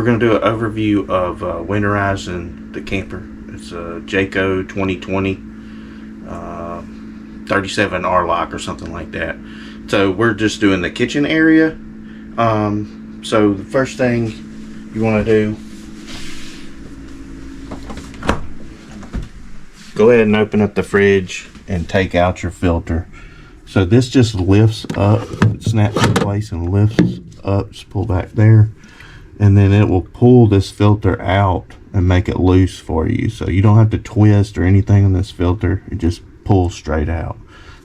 we're going to do an overview of winterizing the camper. It's a Jayco 2020 37 R-Lock or something like that. So we're just doing the kitchen area. So the first thing you want to do, go ahead and open up the fridge and take out your filter. So this just lifts up, it snaps in place and lifts up. Just pull back there, and then it will pull this filter out and make it loose for you. So you don't have to twist or anything on this filter. It just pulls straight out.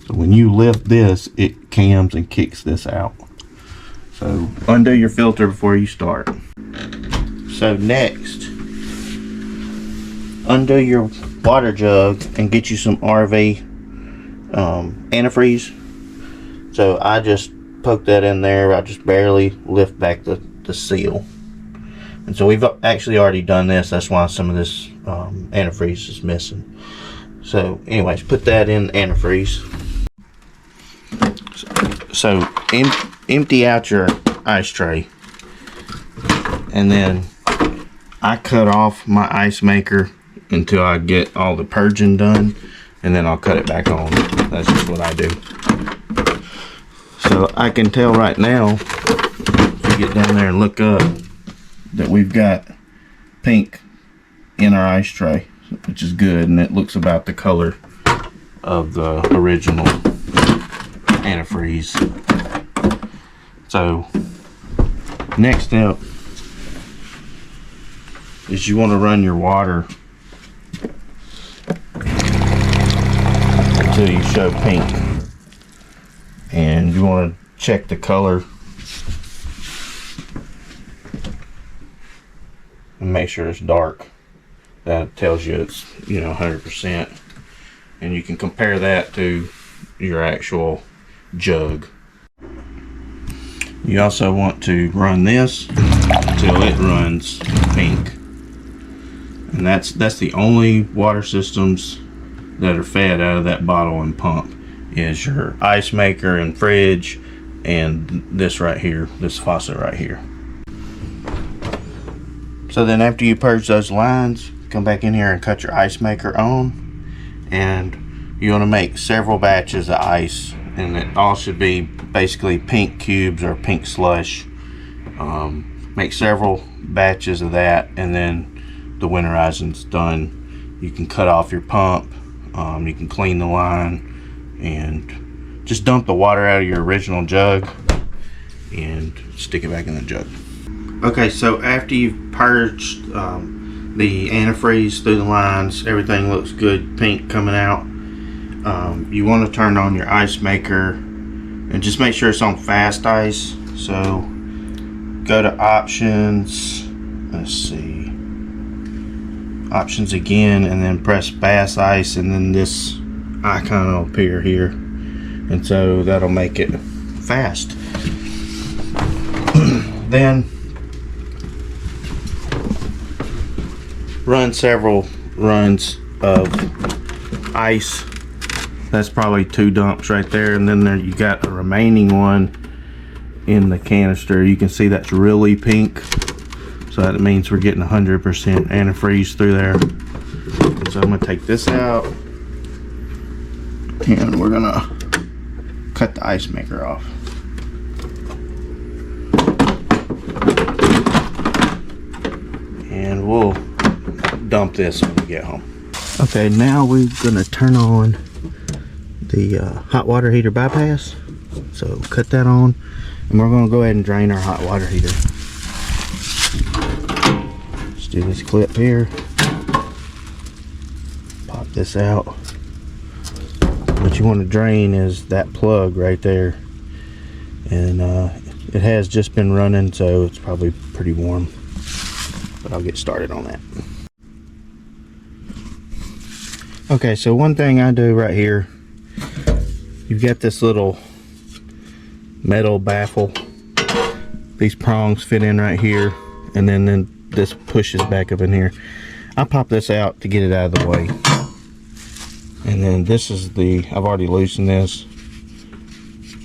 So when you lift this, it cams and kicks this out. So undo your filter before you start. So next, undo your water jug and get you some RV antifreeze. So I just poke that in there. I just barely lift back the seal. And so we've actually already done this. That's why some of this antifreeze is missing. So anyways, put that in antifreeze. So empty out your ice tray. And then I cut off my ice maker until I get all the purging done, and then I'll cut it back on. That's just what I do. So I can tell right now, if you get down there and look up, that we've got pink in our ice tray, which is good, and it looks about the color of the original antifreeze. So next step is you want to run your water until you show pink, and you want to check the color and make sure it's dark. That tells you it's 100%, and you can compare that to your actual jug. You also want to run this until it runs pink, and that's the only water systems that are fed out of that bottle and pump, is your ice maker and fridge and this right here, this faucet right here. So then after you purge those lines, come back in here and cut your ice maker on, and you want to make several batches of ice, and it all should be basically pink cubes or pink slush. Make several batches of that, and then the winterizing's done. You can cut off your pump, you can clean the line, and just dump the water out of your original jug and stick it back in the jug. Okay, so after you've purged the antifreeze through the lines, everything looks good, pink coming out. You want to turn on your ice maker and just make sure it's on fast ice. So go to options, let's see, options again, and then press fast ice, and then this icon will appear here, and so that'll make it fast. Then run several runs of ice. That's probably 2 dumps right there, and then there you got a remaining one in the canister. You can see that's really pink, so that means we're getting 100% antifreeze through there. So I'm gonna take this out, and we're gonna cut the ice maker off. And we'll dump this when we get home. Okay, now we're gonna turn on the hot water heater bypass. So cut that on, and we're gonna go ahead and drain our hot water heater. Let's do this clip here. Pop this out. What you want to drain is that plug right there, and it has just been running, so it's probably pretty warm, but I'll get started on that. Okay, so one thing I do right here, you've got this little metal baffle. These prongs fit in right here, and then this pushes back up in here. I pop this out to get it out of the way. And then this is I've already loosened this,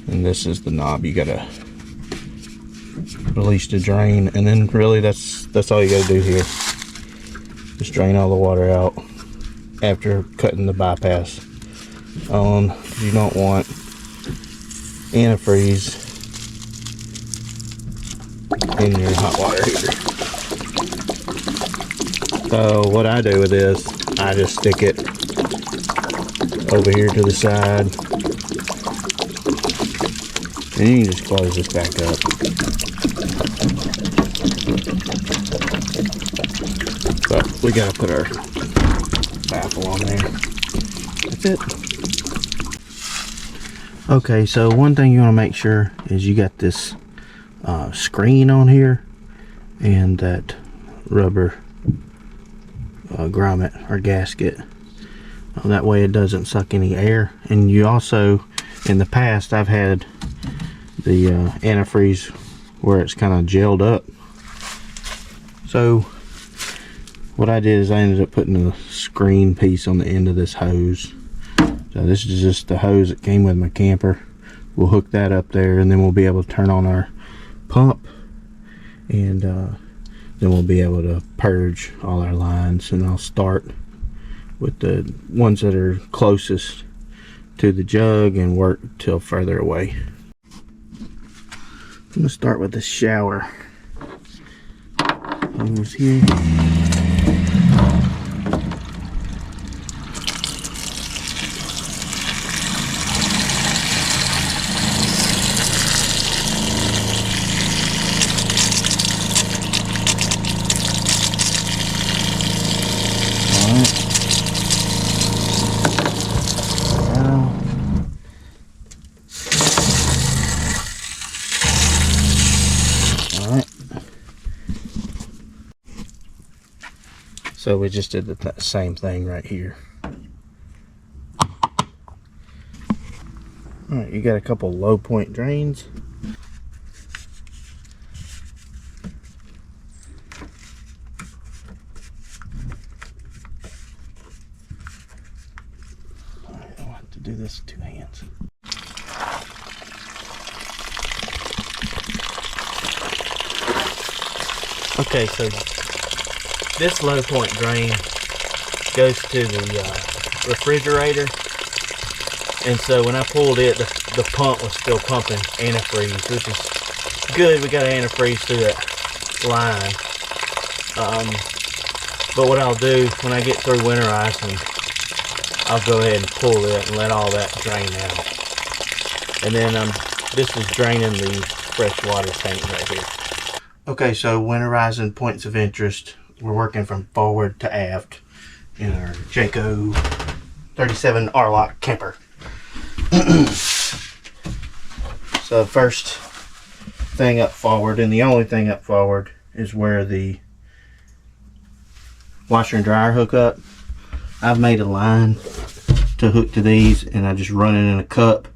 and this is the knob. You gotta release the drain, and then really that's all you gotta do here. Just drain all the water out after cutting the bypass on. You don't want antifreeze in your hot water heater. So what I do with this, I just stick it over here to the side, and you can just close this back up. But we gotta put our baffle on there. That's it. Okay, so one thing you want to make sure is you got this screen on here and that rubber grommet or gasket. That way it doesn't suck any air. And you also, in the past, I've had the antifreeze where it's kind of gelled up. So what I did is I ended up putting a screen piece on the end of this hose. So this is just the hose that came with my camper. We'll hook that up there, and then we'll be able to turn on our pump, and then we'll be able to purge all our lines. And I'll start with the ones that are closest to the jug and work till further away. I'm gonna start with the shower hose here. So we just did the same thing right here. Alright, you got a couple low point drains. Alright, I'll have to do this with 2 hands. Okay, so this low point drain goes to the refrigerator, and so when I pulled it, the pump was still pumping antifreeze, which is good. We got antifreeze through that line. But what I'll do when I get through winterizing, I'll go ahead and pull it and let all that drain out. And then this is draining the fresh water tank right here. Okay, so winterizing points of interest. We're working from forward to aft in our Jayco 37 R-Lock camper. So first thing up forward, and the only thing up forward, is where the washer and dryer hook up. I've made a line to hook to these, and I just run it in a cup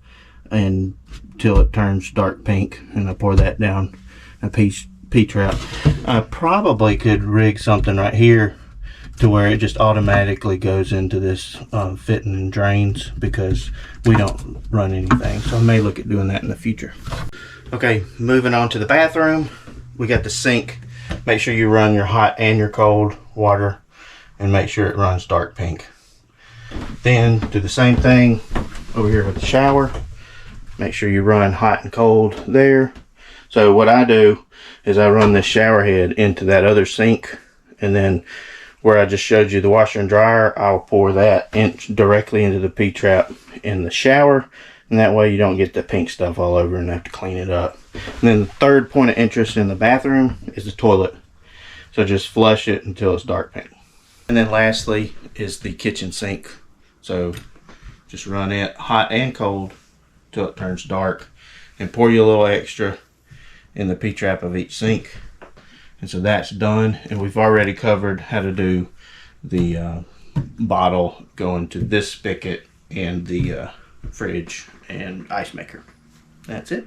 until it turns dark pink, and I pour that down a P-trap. I probably could rig something right here to where it just automatically goes into this fitting and drains, because we don't run anything. So I may look at doing that in the future. Okay, moving on to the bathroom. We got the sink. Make sure you run your hot and your cold water, and make sure it runs dark pink. Then do the same thing over here with the shower. Make sure you run hot and cold there. So what I do is I run this shower head into that other sink, and then where I just showed you the washer and dryer, I'll pour that directly into the P-trap in the shower, and that way you don't get the pink stuff all over and have to clean it up. And then the third point of interest in the bathroom is the toilet. So just flush it until it's dark pink. And then lastly is the kitchen sink. So just run it hot and cold till it turns dark, and pour you a little extra in the P-trap of each sink. And so that's done, and we've already covered how to do the bottle going to this spigot and the fridge and ice maker. That's it.